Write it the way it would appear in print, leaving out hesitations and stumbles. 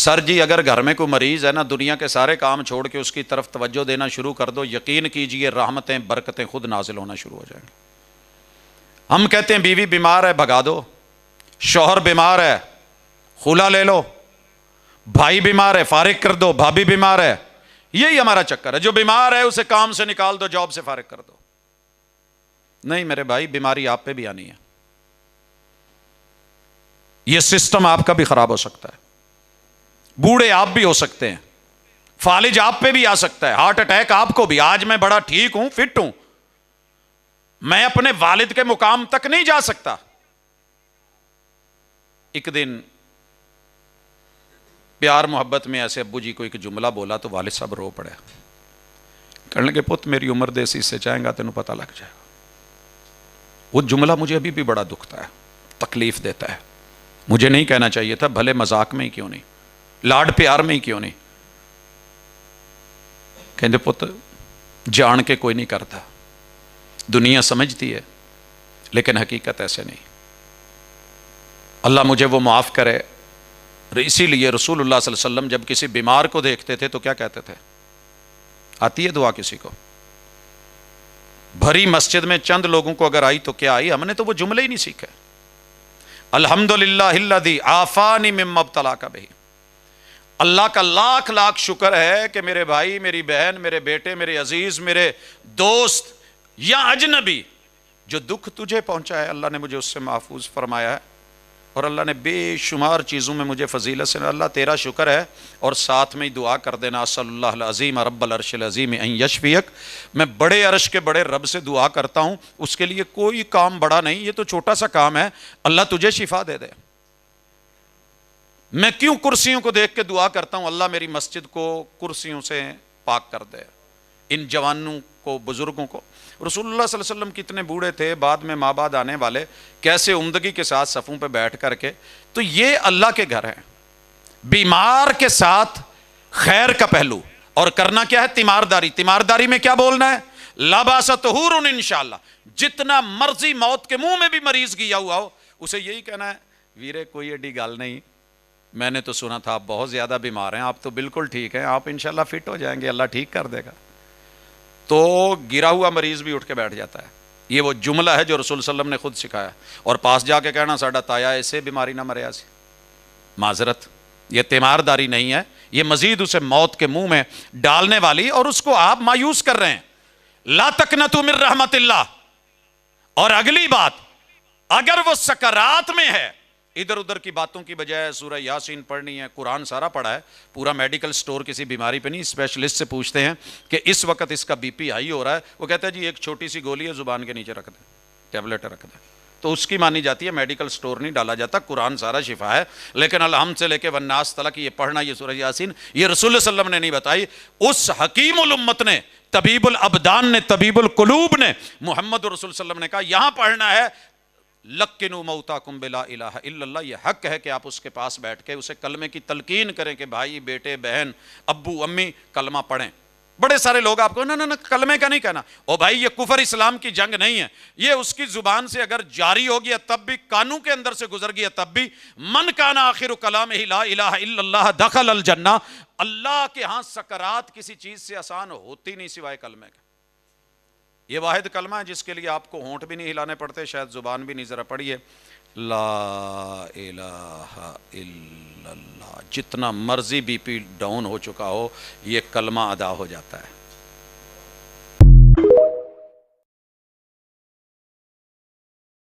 سر جی اگر گھر میں کوئی مریض ہے نا، دنیا کے سارے کام چھوڑ کے اس کی طرف توجہ دینا شروع کر دو، یقین کیجئے رحمتیں برکتیں خود نازل ہونا شروع ہو جائیں گی۔ ہم کہتے ہیں بیوی بیمار ہے بھگا دو، شوہر بیمار ہے خلا لے لو، بھائی بیمار ہے فارغ کر دو، بھابھی بیمار ہے، یہی ہمارا چکر ہے۔ جو بیمار ہے اسے کام سے نکال دو، جاب سے فارغ کر دو۔ نہیں میرے بھائی، بیماری آپ پہ بھی آنی ہے، یہ سسٹم آپ کا بھی خراب ہو سکتا ہے، بوڑھے آپ بھی ہو سکتے ہیں، فالج آپ پہ بھی آ سکتا ہے، ہارٹ اٹیک آپ کو بھی۔ آج میں بڑا ٹھیک ہوں، فٹ ہوں، میں اپنے والد کے مقام تک نہیں جا سکتا۔ ایک دن پیار محبت میں ایسے ابو جی کو ایک جملہ بولا تو والد صاحب رو پڑے، کہنے لگے پت میری عمر دیسی سے چاہیں گا تینوں پتہ لگ جائے گا۔ وہ جملہ مجھے ابھی بھی بڑا دکھتا ہے، تکلیف دیتا ہے، مجھے نہیں کہنا چاہیے تھا، بھلے مذاق میں ہی کیوں نہیں، لاڈ پیار میں ہی کیوں نہیں۔ کہندے پت جان کے کوئی نہیں کرتا، دنیا سمجھتی ہے لیکن حقیقت ایسے نہیں۔ اللہ مجھے وہ معاف کرے۔ اسی لیے رسول اللہ صلی اللہ علیہ وسلم جب کسی بیمار کو دیکھتے تھے تو کیا کہتے تھے؟ آتی ہے دعا کسی کو؟ بھری مسجد میں چند لوگوں کو اگر آئی تو کیا آئی؟ ہم نے تو وہ جملے ہی نہیں سیکھے۔ الحمدللہ الذی عافانی مما ابتلاک بہ۔ اللہ کا لاکھ لاکھ شکر ہے کہ میرے بھائی، میری بہن، میرے بیٹے، میرے عزیز، میرے دوست یا اجنبی جو دکھ تجھے پہنچا ہے، اللہ نے مجھے اس سے محفوظ فرمایا ہے، اور اللہ نے بے شمار چیزوں میں مجھے فضیلت سے۔ اللہ تیرا شکر ہے۔ اور ساتھ میں ہی دعا کر دینا، اسأل اللہ العظیم رب العرش العظیم ان یشفیک، میں بڑے عرش کے بڑے رب سے دعا کرتا ہوں، اس کے لیے کوئی کام بڑا نہیں، یہ تو چھوٹا سا کام ہے، اللہ تجھے شفا دے دے۔ میں کیوں کرسیوں کو دیکھ کے دعا کرتا ہوں؟ اللہ میری مسجد کو کرسیوں سے پاک کر دے، ان جوانوں کو، بزرگوں کو۔ رسول اللہ صلی اللہ علیہ وسلم کتنے بوڑھے تھے، بعد میں ماں بعد آنے والے کیسے عمدگی کے ساتھ صفوں پہ بیٹھ کر کے۔ تو یہ اللہ کے گھر ہیں، بیمار کے ساتھ خیر کا پہلو، اور کرنا کیا ہے؟ تیمارداری۔ تیمارداری میں کیا بولنا ہے؟ لا باس طہور انشاءاللہ۔ جتنا مرضی موت کے منہ میں بھی مریض گیا ہوا ہو، اسے یہی کہنا ہے ویرے کوئی ایڈی گل نہیں، میں نے تو سنا تھا آپ بہت زیادہ بیمار ہیں، آپ تو بالکل ٹھیک ہیں، آپ انشاءاللہ فٹ ہو جائیں گے، اللہ ٹھیک کر دے گا۔ تو گرا ہوا مریض بھی اٹھ کے بیٹھ جاتا ہے۔ یہ وہ جملہ ہے جو رسول صلی اللہ علیہ وسلم نے خود سکھایا، اور پاس جا کے کہنا ساڈا تایا ایسے بیماری نہ مریا سی۔ معذرت، یہ تیمارداری نہیں ہے، یہ مزید اسے موت کے منہ میں ڈالنے والی، اور اس کو آپ مایوس کر رہے ہیں۔ لا تقنطوا من رحمت اللہ۔ اور اگلی بات، اگر وہ سکرات میں ہے، ادھر ادھر کی باتوں کی بجائے سورہ یاسین پڑھنی ہے، قرآن سارا پڑھا ہے، پورا میڈیکل سٹور کسی بیماری پہ نہیں، اسپیشلسٹ سے پوچھتے ہیں کہ اس وقت اس کا بی پی ہائی ہو رہا ہے، وہ کہتا ہے جی ایک چھوٹی سی گولی ہے، زبان کے نیچے رکھ دیں، ٹیبلٹ رکھ دیں، تو اس کی مانی جاتی ہے، میڈیکل سٹور نہیں ڈالا جاتا، قرآن سارا شفا ہے۔ لیکن الحمد سے لے کے والناس تلک یہ پڑھنا، یہ سورہ یاسین، یہ رسول اللہ صلی اللہ علیہ وسلم نے نہیں بتائی، اس حکیم الامت نے، طبیب الابدان نے، طبیب القلوب نے، محمد رسول صلی اللہ علیہ وسلم نے کہا یہاں پڑھنا ہے لَقِّنُوا مَوْتَاكُمْ بِلَا إِلَٰهَ إِلَّا اللَّهِ۔ یہ حق ہے کہ آپ اس کے پاس بیٹھ کے اسے کلمے کی تلقین کریں کہ بھائی، بیٹے، بہن، ابو، امی کلمہ پڑھیں۔ بڑے سارے لوگ آپ کو نہ کلمے کا نہیں کہنا، او بھائی یہ کفر اسلام کی جنگ نہیں ہے، یہ اس کی زبان سے اگر جاری ہو گیا تب بھی، کانوں کے اندر سے گزر گیا تب بھی، من کان آخر کلامہ لا الہ الا اللہ دخل الجنہ۔ اللہ کے ہاں سکرات کسی چیز سے آسان ہوتی نہیں سوائے کلمے کے۔ یہ واحد کلمہ ہے جس کے لیے آپ کو ہونٹ بھی نہیں ہلانے پڑتے، شاید زبان بھی نہیں، ذرا پڑھیے لا الہ الا اللہ۔ جتنا مرضی بی پی ڈاؤن ہو چکا ہو، یہ کلمہ ادا ہو جاتا ہے۔